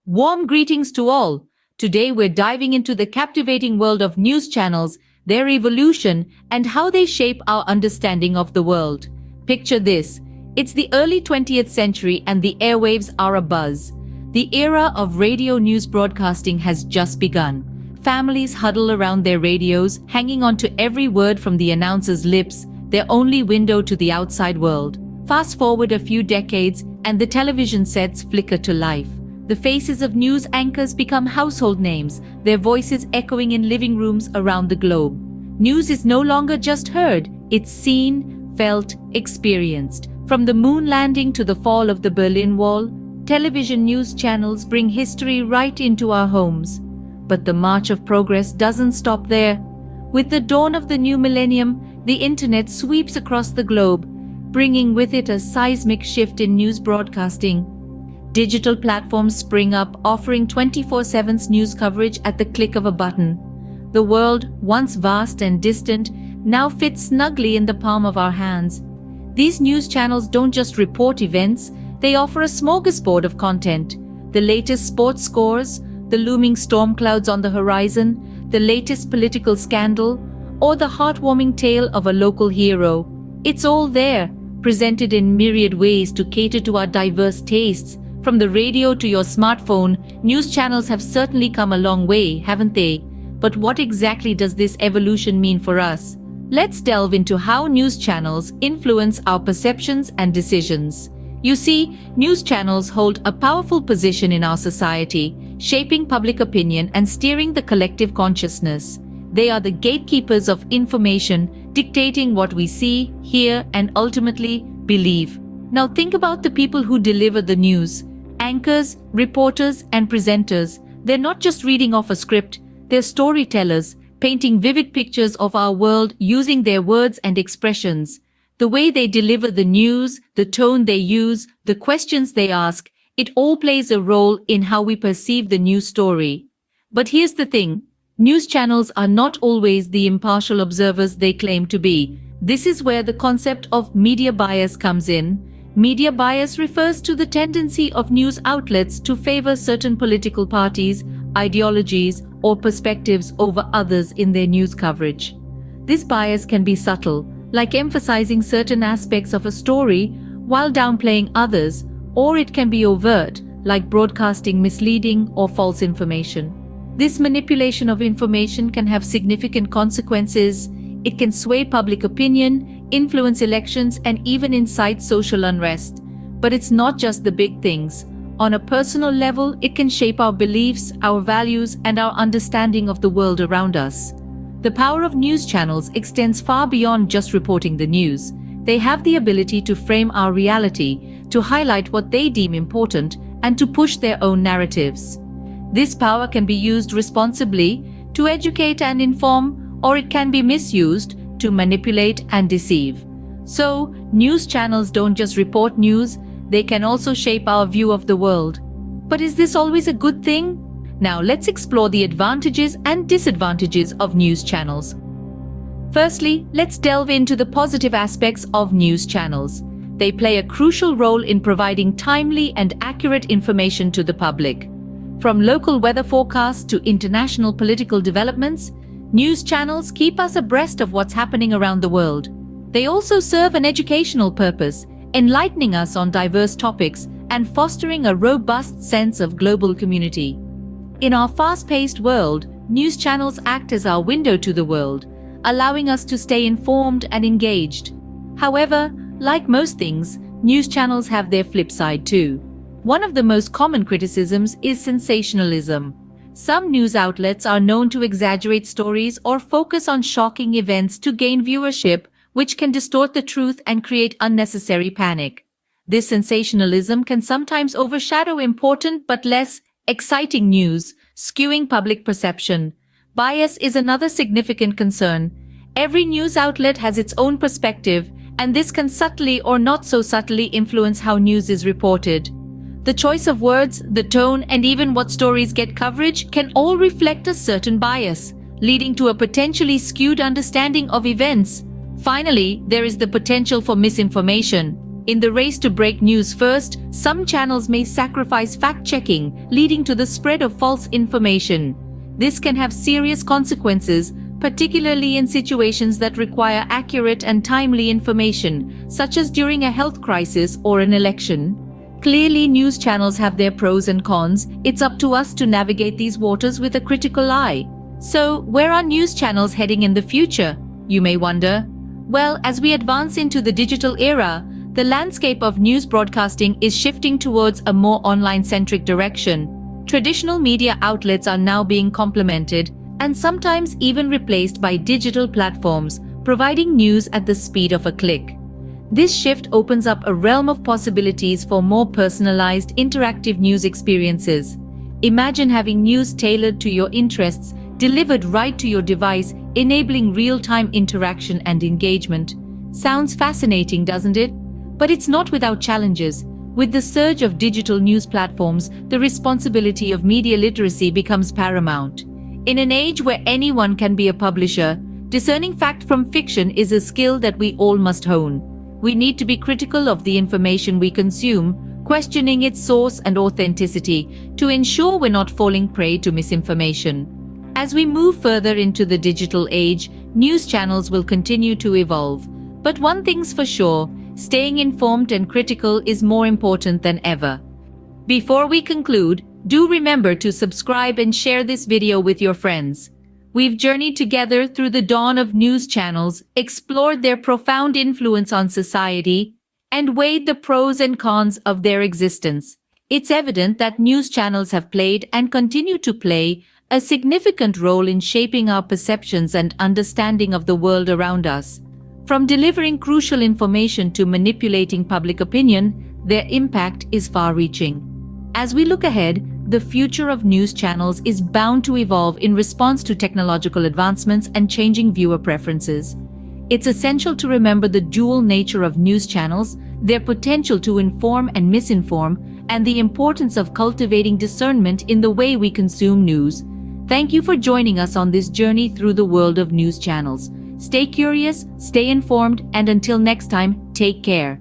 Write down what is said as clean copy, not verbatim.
Warm greetings to all. Today we're diving into the captivating world of news channels, their evolution, and how they shape our understanding of the world. Picture this. It's the early 20th century and the airwaves are abuzz. The era of radio news broadcasting has just begun. Families huddle around their radios, hanging on to every word from the announcer's lips, their only window to the outside world. Fast forward a few decades, and the television sets flicker to life. The faces of news anchors become household names, their voices echoing in living rooms around the globe. News is no longer just heard, it's seen, felt, experienced. From the moon landing to the fall of the Berlin Wall, television news channels bring history right into our homes. But the march of progress doesn't stop there. With the dawn of the new millennium, the internet sweeps across the globe, bringing with it a seismic shift in news broadcasting. Digital platforms spring up, offering 24/7 news coverage at the click of a button. The world, once vast and distant, now fits snugly in the palm of our hands. These news channels don't just report events, they offer a smorgasbord of content. The latest sports scores, the looming storm clouds on the horizon, the latest political scandal, or the heartwarming tale of a local hero. It's all there, presented in myriad ways to cater to our diverse tastes. From the radio to your smartphone, news channels have certainly come a long way, haven't they? But what exactly does this evolution mean for us? Let's delve into how news channels influence our perceptions and decisions. You see, news channels hold a powerful position in our society, shaping public opinion and steering the collective consciousness. They are the gatekeepers of information, dictating what we see, hear, and ultimately believe. Now think about the people who deliver the news. Anchors, reporters, and presenters. They're not just reading off a script, they're storytellers, painting vivid pictures of our world using their words and expressions. The way they deliver the news, the tone they use, the questions they ask, it all plays a role in how we perceive the news story. But here's the thing. News channels are not always the impartial observers they claim to be. This is where the concept of media bias comes in. Media bias refers to the tendency of news outlets to favor certain political parties, ideologies, or perspectives over others in their news coverage. This bias can be subtle, like emphasizing certain aspects of a story while downplaying others, or it can be overt, like broadcasting misleading or false information. This manipulation of information can have significant consequences. It can sway public opinion, influence elections, and even incite social unrest. But it's not just the big things. On a personal level, it can shape our beliefs, our values, and our understanding of the world around us. The power of news channels extends far beyond just reporting the news. They have the ability to frame our reality, to highlight what they deem important, and to push their own narratives. This power can be used responsibly to educate and inform, or it can be misused to manipulate and deceive. So, news channels don't just report news, they can also shape our view of the world. But is this always a good thing? Now let's explore the advantages and disadvantages of news channels. Firstly, let's delve into the positive aspects of news channels. They play a crucial role in providing timely and accurate information to the public. From local weather forecasts to international political developments, news channels keep us abreast of what's happening around the world. They also serve an educational purpose, enlightening us on diverse topics and fostering a robust sense of global community. In our fast-paced world, news channels act as our window to the world, allowing us to stay informed and engaged. However, like most things, news channels have their flip side too. One of the most common criticisms is sensationalism. Some news outlets are known to exaggerate stories or focus on shocking events to gain viewership, which can distort the truth and create unnecessary panic. This sensationalism can sometimes overshadow important but less exciting news, skewing public perception. Bias is another significant concern. Every news outlet has its own perspective, and this can subtly or not so subtly influence how news is reported. The choice of words, the tone, and even what stories get coverage can all reflect a certain bias, leading to a potentially skewed understanding of events. Finally, there is the potential for misinformation. In the race to break news first, some channels may sacrifice fact-checking, leading to the spread of false information. This can have serious consequences, particularly in situations that require accurate and timely information, such as during a health crisis or an election. Clearly, news channels have their pros and cons. It's up to us to navigate these waters with a critical eye. So, where are news channels heading in the future, you may wonder? Well, as we advance into the digital era, the landscape of news broadcasting is shifting towards a more online-centric direction. Traditional media outlets are now being complemented and sometimes even replaced by digital platforms, providing news at the speed of a click. This shift opens up a realm of possibilities for more personalized, interactive news experiences. Imagine having news tailored to your interests, delivered right to your device, enabling real-time interaction and engagement. Sounds fascinating, doesn't it? But it's not without challenges. With the surge of digital news platforms, the responsibility of media literacy becomes paramount. In an age where anyone can be a publisher, discerning fact from fiction is a skill that we all must hone. We need to be critical of the information we consume, questioning its source and authenticity to ensure we're not falling prey to misinformation. As we move further into the digital age, news channels will continue to evolve. But one thing's for sure, staying informed and critical is more important than ever. Before we conclude, do remember to subscribe and share this video with your friends. We've journeyed together through the dawn of news channels, explored their profound influence on society, and weighed the pros and cons of their existence. It's evident that news channels have played and continue to play a significant role in shaping our perceptions and understanding of the world around us. From delivering crucial information to manipulating public opinion, their impact is far-reaching. As we look ahead, the future of news channels is bound to evolve in response to technological advancements and changing viewer preferences. It's essential to remember the dual nature of news channels, their potential to inform and misinform, and the importance of cultivating discernment in the way we consume news. Thank you for joining us on this journey through the world of news channels. Stay curious, stay informed, and until next time, take care.